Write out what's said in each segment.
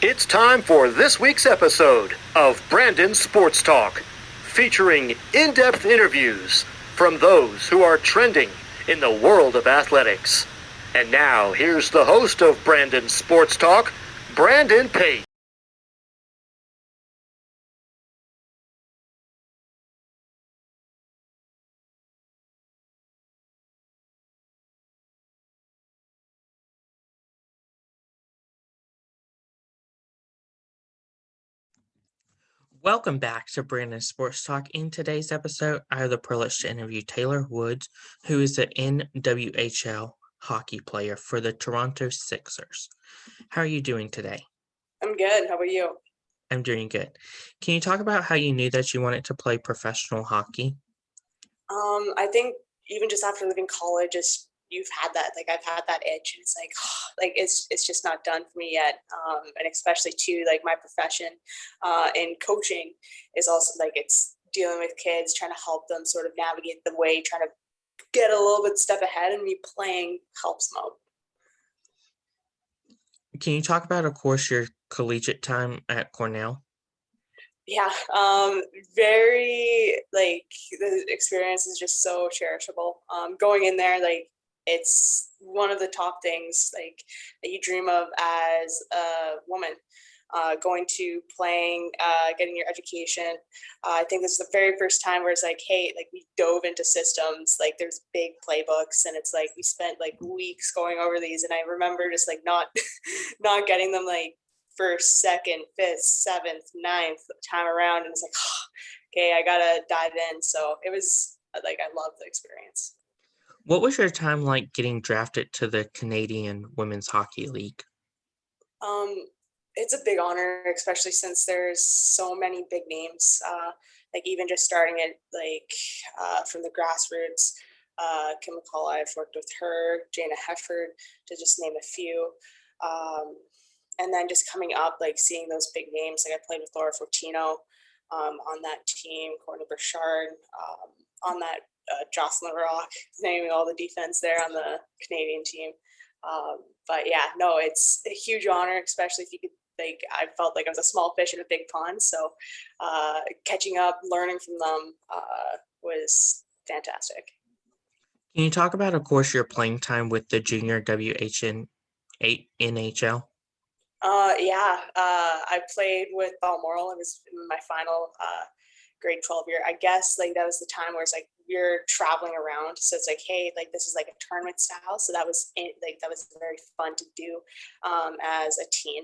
It's time for this week's episode of Brandon Sports Talk, featuring in-depth interviews from those who are trending in the world of athletics. And now, here's the host of Brandon Sports Talk, Brandon Pate. Welcome back to Brandon Sports Talk. In today's episode, I have the privilege to interview Taylor Woods, who is an NWHL hockey player for the Toronto Sixers. How are you doing today? I'm good. How about you? I'm doing good. Can you talk about how you knew that you wanted to play professional hockey? I think even just after leaving college, you've had that. Like I've had that itch, and it's like it's just not done for me yet. And especially too, like my profession in coaching is also like it's dealing with kids, trying to help them sort of navigate the way, trying to get a little bit step ahead, and me playing helps them out. Can you talk about, of course, your collegiate time at Cornell? Yeah, very like the experience is just so cherishable. Going in there, like it's one of the top things like that you dream of as a woman. Going to playing, getting your education. I think this is the very first time where it's like, hey, like we dove into systems. Like there's big playbooks, and it's like we spent like weeks going over these. And I remember just like not, not getting them like first, second, fifth, seventh, ninth time around, and it's like, oh, okay, I gotta dive in. So it was like I love the experience. What was your time like getting drafted to the Canadian Women's Hockey League? Um, it's a big honor, especially since there's so many big names. Like even just starting it like from the grassroots. Kim McCall, I've worked with her, Jana Hefford, to just name a few. And then just coming up, like seeing those big names, like I played with Laura Fortino on that team, Courtney Burchard on that, Jocelyn Rock, naming all the defense there on the Canadian team. But yeah, no, it's a huge honor, especially if you could. Like I felt like I was a small fish in a big pond, so catching up, learning from them was fantastic. Can you talk about, of course, your playing time with the junior WHN NHL? Yeah, I played with Balmoral. It was my final grade 12 year. I guess like that was the time where it's like you're traveling around, so it's like, hey, like this is like a tournament style. So that was like that was very fun to do as a teen.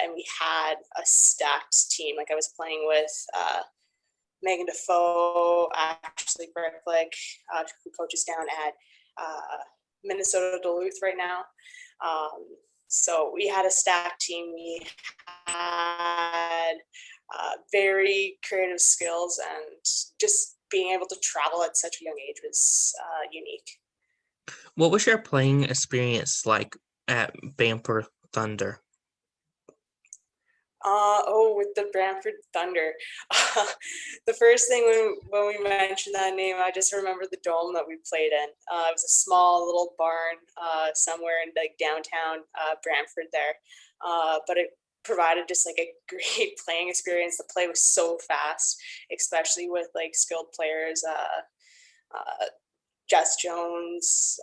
And we had a stacked team. Like I was playing with Megan Defoe, Ashley Berklick, who coaches down at Minnesota Duluth right now. So we had a stacked team. We had very creative skills, and just being able to travel at such a young age was unique. What was your playing experience like at Brampton Thunder? With the Brampton Thunder. The first thing when we mentioned that name, I just remember the dome that we played in. It was a small little barn somewhere in like downtown Brantford there, but it provided just like a great playing experience. The play was so fast, especially with like skilled players. Jess Jones,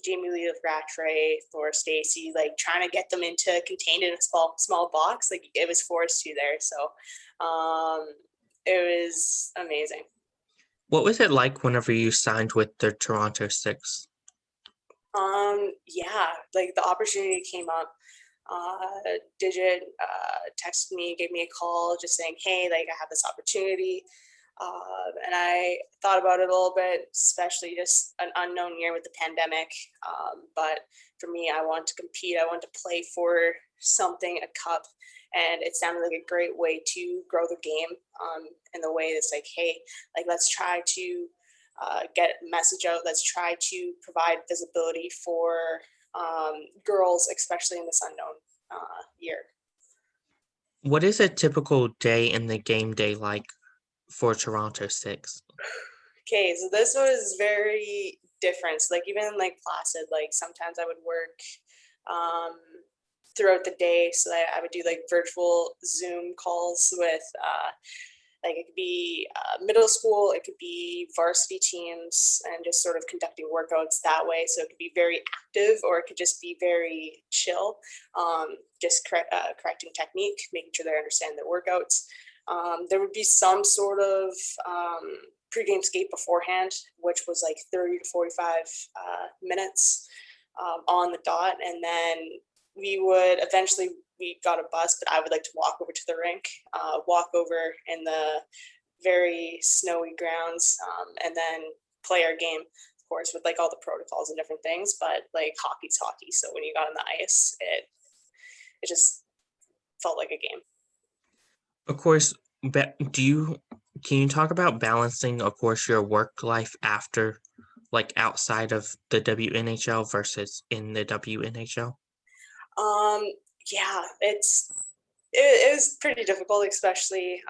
Jamie Lee of Rattray, Laura Stacy, like trying to get them into contained in a small box. Like it was forced to there. So it was amazing. What was it like whenever you signed with the Toronto Six? Yeah, like the opportunity came up. Digit texted me, gave me a call, just saying, hey, like I have this opportunity. And I thought about it a little bit, especially just an unknown year with the pandemic. But for me, I want to compete. I want to play for something, a cup. And it sounded like a great way to grow the game in the way that's like, hey, like let's try to get a message out. Let's try to provide visibility for girls, especially in this unknown year. What is a typical day in the game day like for Toronto Six? Okay, so this was very different. So, like even like Placid, like sometimes I would work throughout the day. So that I would do like virtual Zoom calls with like it could be middle school, it could be varsity teams, and just sort of conducting workouts that way. So it could be very active, or it could just be very chill, just correcting technique, making sure they understand their workouts. There would be some sort of pregame skate beforehand, which was like 30 to 45 minutes on the dot. And then we got a bus, but I would like to walk over to the rink, walk over in the very snowy grounds, and then play our game, of course, with like all the protocols and different things. But like hockey's hockey. So when you got on the ice, it just felt like a game. Of course, can you talk about balancing, of course, your work life after, like outside of the WNHL versus in the WNHL? Yeah, it was pretty difficult, especially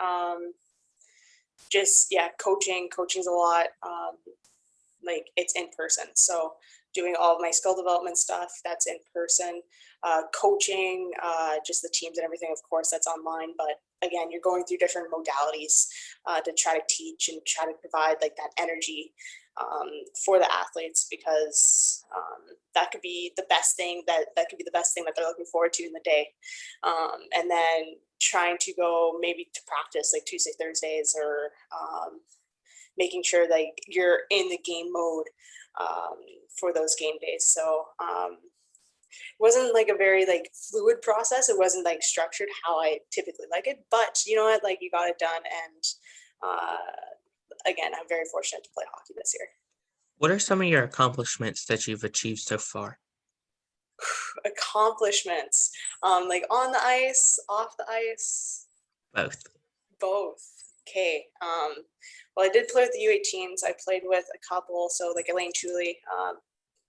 coaching's a lot. Like it's in person, so doing all of my skill development stuff, that's in person. Coaching, just the teams and everything, of course, that's online. But again, you're going through different modalities to try to teach and try to provide like that energy for the athletes, because that could be the best thing that they're looking forward to in the day. And then trying to go maybe to practice like Tuesday, Thursdays, or making sure like you're in the game mode for those game days. So it wasn't like a very like fluid process. It wasn't like structured how I typically like it, but you know what, like you got it done. And again, I'm very fortunate to play hockey this year. What are some of your accomplishments that you've achieved so far? Accomplishments, like on the ice, off the ice? Both. Okay. Well, I did play with the U18s. I played with a couple, so like Elaine Chuli,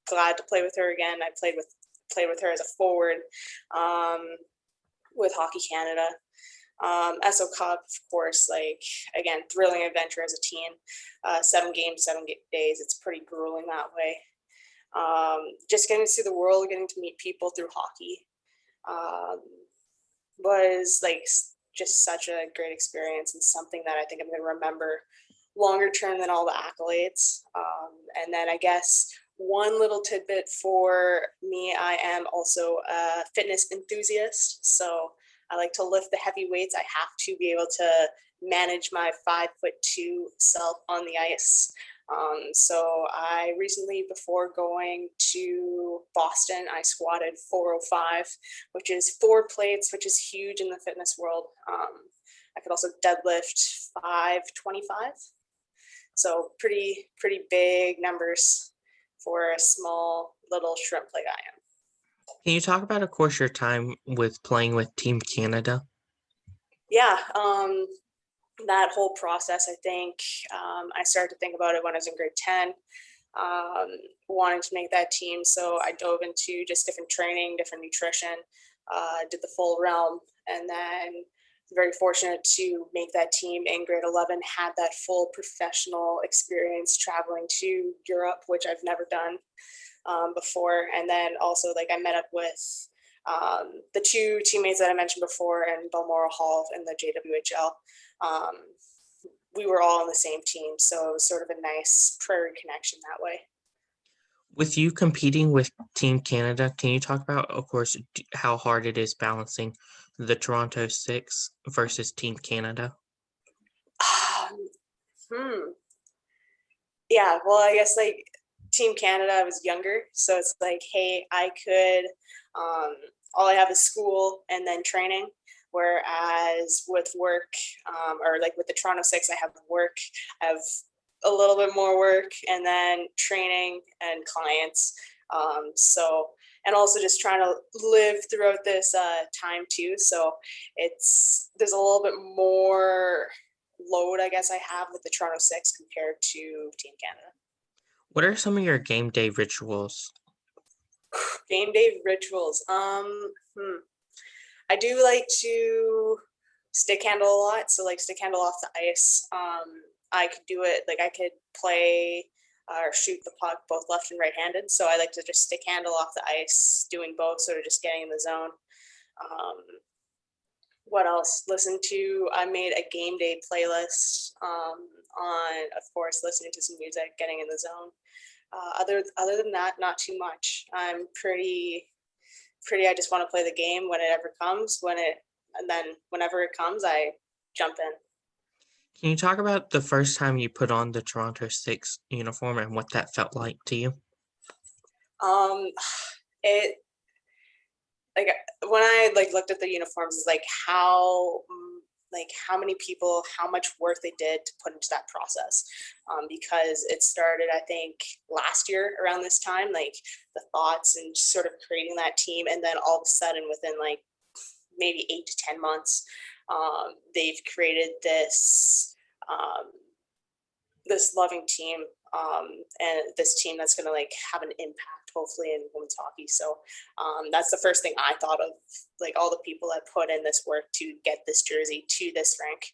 glad to play with her again. I played with her as a forward with Hockey Canada. SO Cup, of course, like again, thrilling adventure as a teen. 7 games, 7 days. It's pretty grueling that way. Just getting to see the world, getting to meet people through hockey was like just such a great experience, and something that I think I'm going to remember longer term than all the accolades. And then I guess one little tidbit for me, I am also a fitness enthusiast. So I like to lift the heavy weights. I have to be able to manage my 5'2" self on the ice. So I recently, before going to Boston, I squatted 405, which is 4 plates, which is huge in the fitness world. I could also deadlift 525. So pretty big numbers for a small little shrimp like I am. Can you talk about, of course, your time with playing with Team Canada? Yeah, that whole process, I think I started to think about it when I was in grade 10, wanting to make that team. So I dove into just different training, different nutrition, did the full realm, and then very fortunate to make that team in grade 11, had that full professional experience traveling to Europe, which I've never done before. And then also like I met up with the 2 teammates that I mentioned before in Balmoral in the JWHL. We were all on the same team, so it was sort of a nice prairie connection that way. With you competing with Team Canada, can you talk about, of course, how hard it is balancing the Toronto Six versus Team Canada? Yeah, well, I guess like Team Canada, I was younger, so it's like, hey, I could, all I have is school and then training. Whereas with work, or like with the Toronto Six, I have work, I have a little bit more work, and then training and clients. So, and also just trying to live throughout this time too. So there's a little bit more load, I guess, I have with the Toronto Six compared to Team Canada. What are some of your game day rituals? Game day rituals. I do like to stick handle a lot. So like stick handle off the ice. I could do it, like I could play or shoot the puck both left and right-handed. So I like to just stick handle off the ice, doing both, sort of just getting in the zone. What else? I made a game day playlist on, of course, listening to some music, getting in the zone. Other than that, not too much. I'm pretty. I just want to play the game when it ever comes. And then whenever it comes, I jump in. Can you talk about the first time you put on the Toronto Six uniform and what that felt like to you? It like when I looked at the uniforms, is how many people, how much work they did to put into that process, because it started, I think, last year around this time, the thoughts and sort of creating that team, and then all of a sudden within maybe 8 to 10 months, they've created this this loving team, and this team that's going to have an impact hopefully in women's hockey. So that's the first thing I thought of, all the people that put in this work to get this jersey to this rank,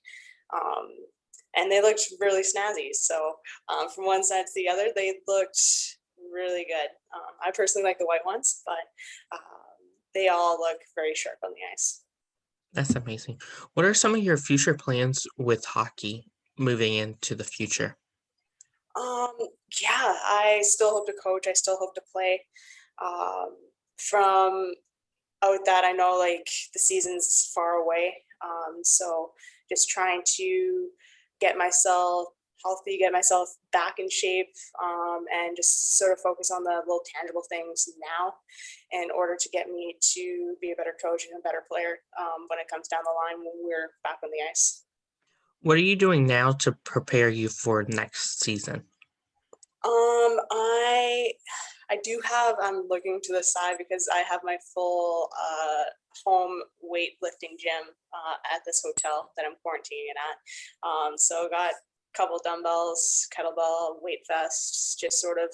and they looked really snazzy. So from one side to the other, they looked really good. I personally like the white ones, but they all look very sharp on the ice. That's amazing. What are some of your future plans with hockey moving into the future? Yeah, I still hope to coach. I still hope to play. From out that, I know the season's far away. So just trying to get myself healthy, get myself back in shape, and just sort of focus on the little tangible things now in order to get me to be a better coach and a better player when it comes down the line when we're back on the ice. What are you doing now to prepare you for next season? I'm looking to the side because I have my full home weightlifting gym at this hotel that I'm quarantining at. So I got a couple dumbbells, kettlebell, weight vests, just sort of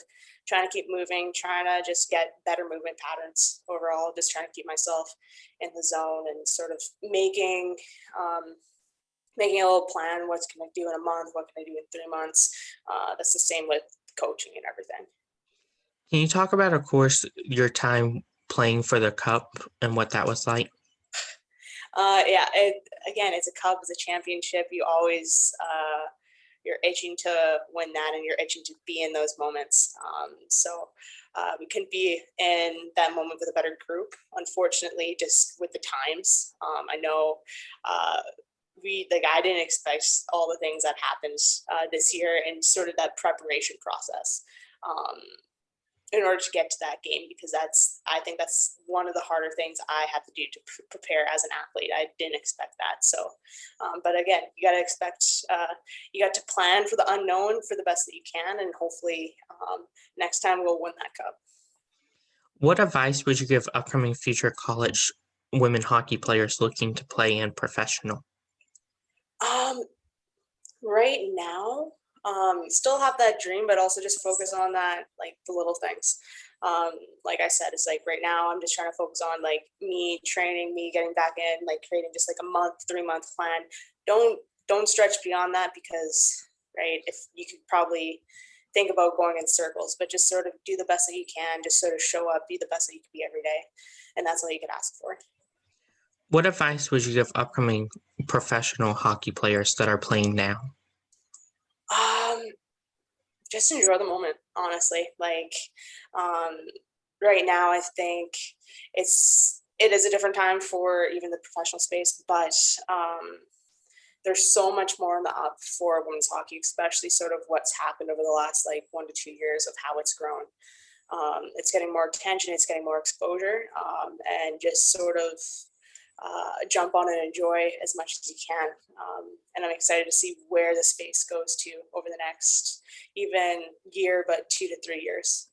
trying to keep moving, trying to just get better movement patterns overall, just trying to keep myself in the zone and sort of making a little plan. What's can I do in a month? What can I do in 3 months? That's the same with coaching and everything. Can you talk about, of course, your time playing for the Cup and what that was like? Yeah, it's a cup, it's a championship. You always, you're itching to win that, and you're itching to be in those moments. So we couldn't be in that moment with a better group, unfortunately, just with the times. I know I didn't expect all the things that happened this year and sort of that preparation process in order to get to that game, because I think that's one of the harder things I have to do to prepare as an athlete. I didn't expect that. So, but again, you got to plan for the unknown for the best that you can, and hopefully next time we'll win that cup. What advice would you give upcoming future college women hockey players looking to play in professional? Right now, still have that dream, but also just focus on that, the little things. Like I said, it's right now I'm just trying to focus on me training, me getting back in, creating just a month, 3-month plan. Don't stretch beyond that, because if you could probably think about going in circles, but just sort of do the best that you can, just sort of show up, be the best that you can be every day. And that's all you could ask for. What advice would you give upcoming professional hockey players that are playing now? Just enjoy the moment, honestly. Right now, I think it is a different time for even the professional space, but there's so much more on the up for women's hockey, especially sort of what's happened over the last 1 to 2 years of how it's grown. It's getting more attention, it's getting more exposure, and just sort of jump on and enjoy as much as you can. And I'm excited to see where the space goes to over the next even year, but 2 to 3 years.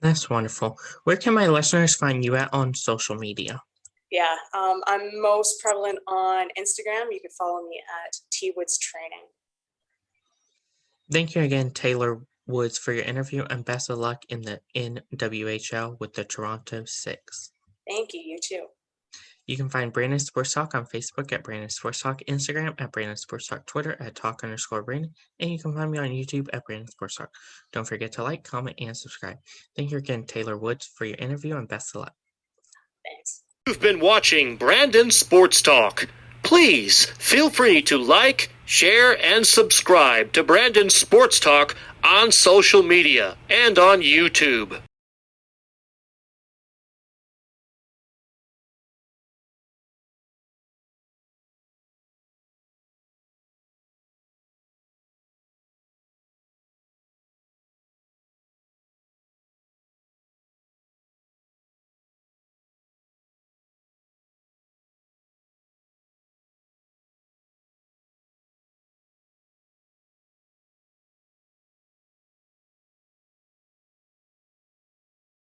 That's wonderful. Where can my listeners find you at on social media? Yeah, I'm most prevalent on Instagram. You can follow me at Twoods Training. Thank you again, Taylor Woods, for your interview, and best of luck in the NWHL with the Toronto Six. Thank you. You too. You can find Brandon Sports Talk on Facebook at Brandon Sports Talk, Instagram at Brandon Sports Talk, Twitter at Talk_Brandon, and you can find me on YouTube at Brandon Sports Talk. Don't forget to like, comment, and subscribe. Thank you again, Taylor Woods, for your interview, and best of luck. Thanks. You've been watching Brandon Sports Talk. Please feel free to like, share, and subscribe to Brandon Sports Talk on social media and on YouTube.